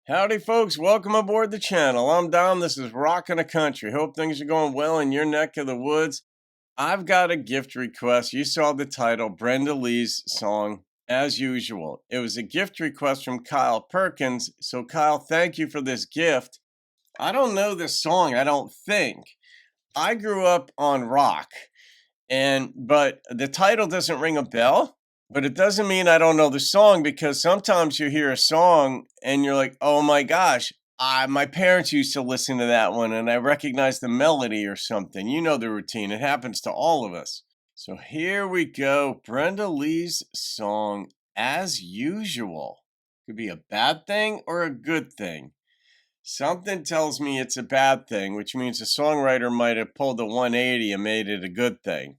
Howdy, folks. Welcome aboard the channel. I'm Dom. This is Rockin' the Country. Hope things are going well in your neck of the woods. I've got a gift request. You saw the title, Brenda Lee's song, As Usual. It was a gift request from Kyle Perkins. So, Kyle, thank you for this gift. I don't know this song, I don't think. I grew up on rock, but the title doesn't ring a bell. But it doesn't mean I don't know the song, because sometimes you hear a song and you're like, oh my gosh, my parents used to listen to that one and I recognize the melody or something. You know the routine. It happens to all of us. So here we go. Brenda Lee's song, As Usual. Could be a bad thing or a good thing. Something tells me it's a bad thing, which means the songwriter might have pulled the 180 and made it a good thing.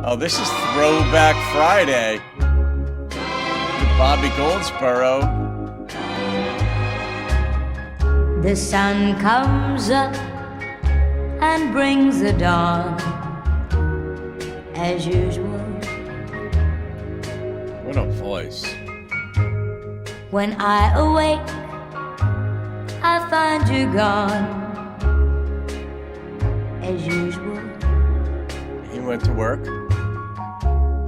Oh, this is Throwback Friday with Bobby Goldsboro. The sun comes up and brings the dawn, as usual. What a voice. When I awake, I find you gone, as usual. He went to work.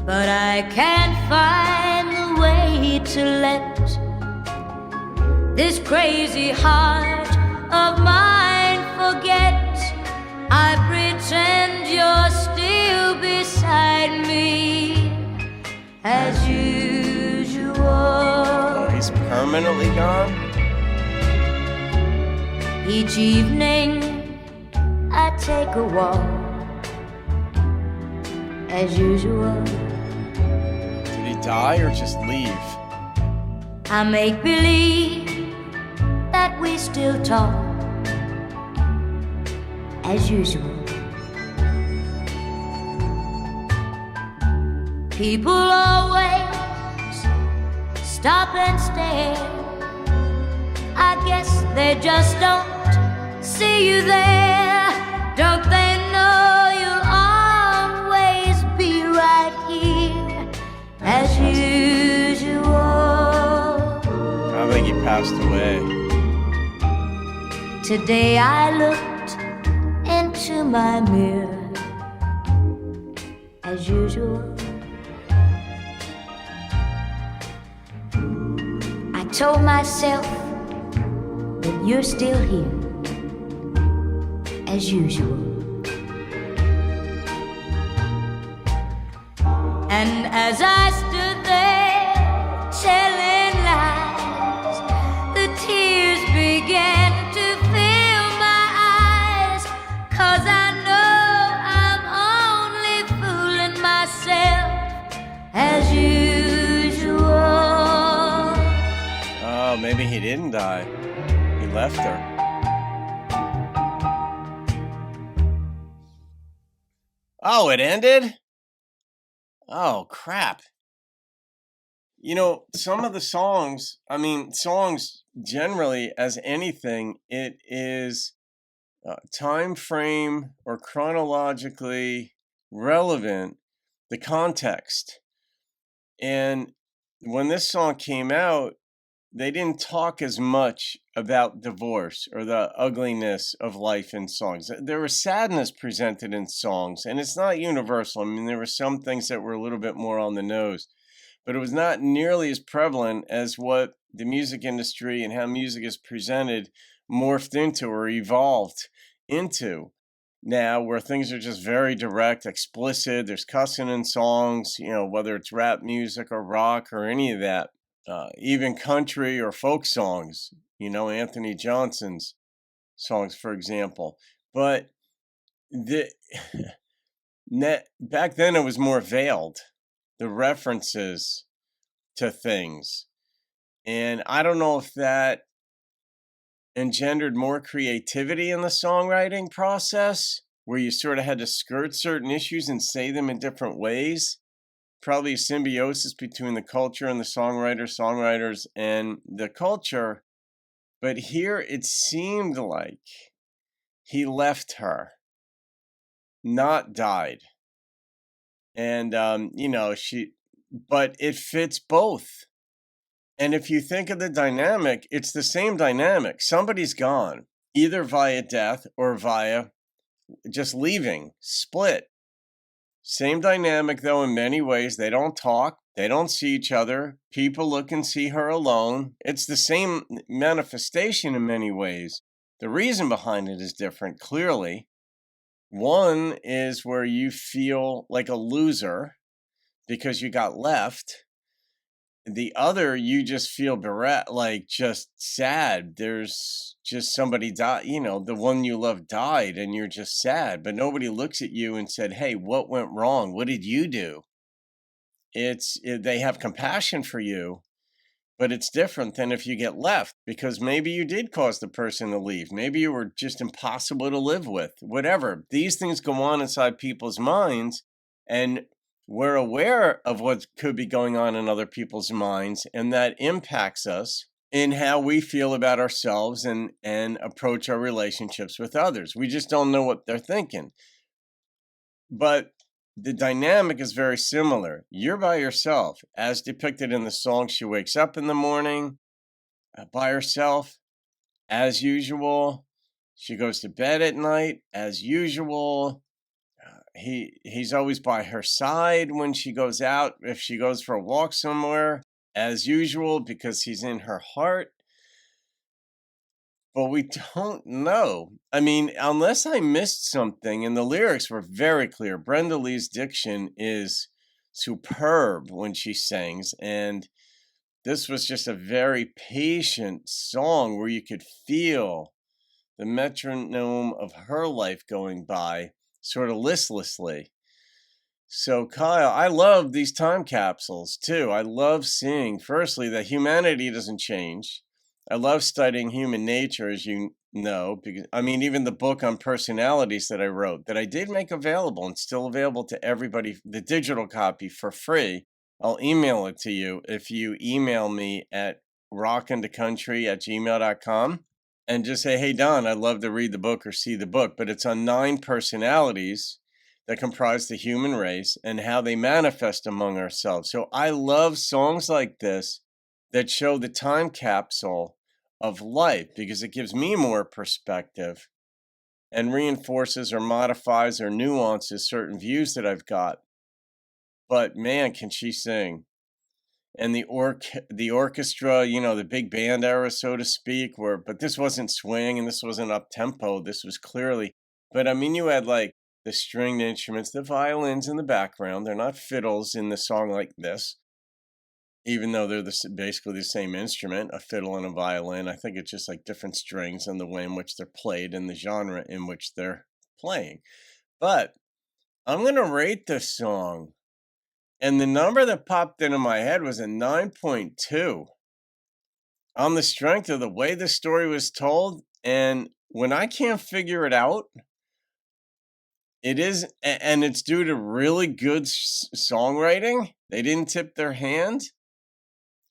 But I can't find the way to let this crazy heart of mine forget. I pretend you're still beside me, as usual. Oh, he's permanently gone? Each evening I take a walk, as usual. Die or just leave? I make believe that we still talk, as usual. People always stop and stare. I guess they just don't see you there. Don't they know you'll always be right here, as usual? I think he passed away. Today I looked into my mirror, as usual. I told myself that you're still here, as usual. And as I stood there telling lies, the tears began to fill my eyes. 'Cause I know I'm only fooling myself, as usual. Oh, maybe he didn't die. He left her. Oh, it ended? Oh, crap. You know, some of the songs generally, as anything, it is time frame or chronologically relevant, the context. And when this song came out, they didn't talk as much about divorce or the ugliness of life in songs. There was sadness presented in songs, and it's not universal. I mean, there were some things that were a little bit more on the nose, but it was not nearly as prevalent as what the music industry and how music is presented morphed into or evolved into now, where things are just very direct, explicit. There's cussing in songs, whether it's rap music or rock or any of that. Even country or folk songs, Anthony Johnson's songs, for example. But back then it was more veiled, the references to things. And I don't know if that engendered more creativity in the songwriting process, where you sort of had to skirt certain issues and say them in different ways. Probably a symbiosis between the culture and the songwriters and the culture. But here it seemed like he left her, not died. And, but it fits both. And if you think of the dynamic, it's the same dynamic. Somebody's gone, either via death or via just leaving, split. Same dynamic, though, in many ways. They don't talk, they don't see each other. People look and see her alone. It's the same manifestation in many ways. The reason behind it is different, clearly. One is where you feel like a loser because you got left. The other, you just feel bereft, like just sad. There's just somebody died, the one you love died, and you're just sad. But nobody looks at you and said, "Hey, what went wrong? What did you do?" They have compassion for you, but it's different than if you get left because maybe you did cause the person to leave. Maybe you were just impossible to live with. Whatever. These things go on inside people's minds, and we're aware of what could be going on in other people's minds, and that impacts us in how we feel about ourselves and approach our relationships with others. We just don't know what they're thinking. But the dynamic is very similar. You're by yourself, as depicted in the song. She wakes up in the morning by herself, as usual. She goes to bed at night, as usual. He's always by her side when she goes out, if she goes for a walk somewhere, as usual, because he's in her heart. But we don't know. I mean, unless I missed something, and the lyrics were very clear. Brenda Lee's diction is superb when she sings, and this was just a very patient song where you could feel the metronome of her life going by sort of listlessly. So, Kyle, I love these time capsules too. I love seeing, firstly, that humanity doesn't change. I love studying human nature, as you know, because even the book on personalities that I wrote, that I did make available and still available to everybody, the digital copy for free. I'll email it to you if you email me at rockinthecountry@gmail.com and just say, "Hey, Don, I'd love to read the book or see the book." But it's on 9 personalities that comprise the human race and how they manifest among ourselves. So I love songs like this that show the time capsule of life because it gives me more perspective and reinforces or modifies or nuances certain views that I've got. But man, can she sing. And the orchestra, the big band era, so to speak, but this wasn't swing and this wasn't up tempo. This was clearly, but you had like the stringed instruments, the violins in the background. They're not fiddles in the song like this, even though they're basically the same instrument, a fiddle and a violin. I think it's just like different strings and the way in which they're played and the genre in which they're playing. But I'm going to rate this song. And the number that popped into my head was a 9.2 on the strength of the way the story was told. And when I can't figure it out, and it's due to really good songwriting. They didn't tip their hand.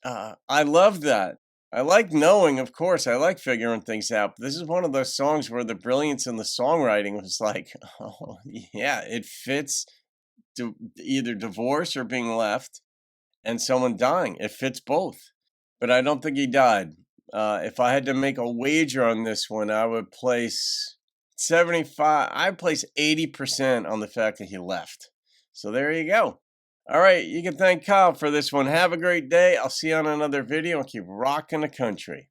I love that. I like knowing, of course, I like figuring things out. But this is one of those songs where the brilliance in the songwriting was like, oh, yeah, it fits either divorce or being left and someone dying. It fits both. But I don't think he died. If I had to make a wager on this one, I would place 75. I'd place 80% on the fact that he left. So there you go. All right, you can thank Kyle for this one. Have a great day. I'll see you on another video and keep rocking the country.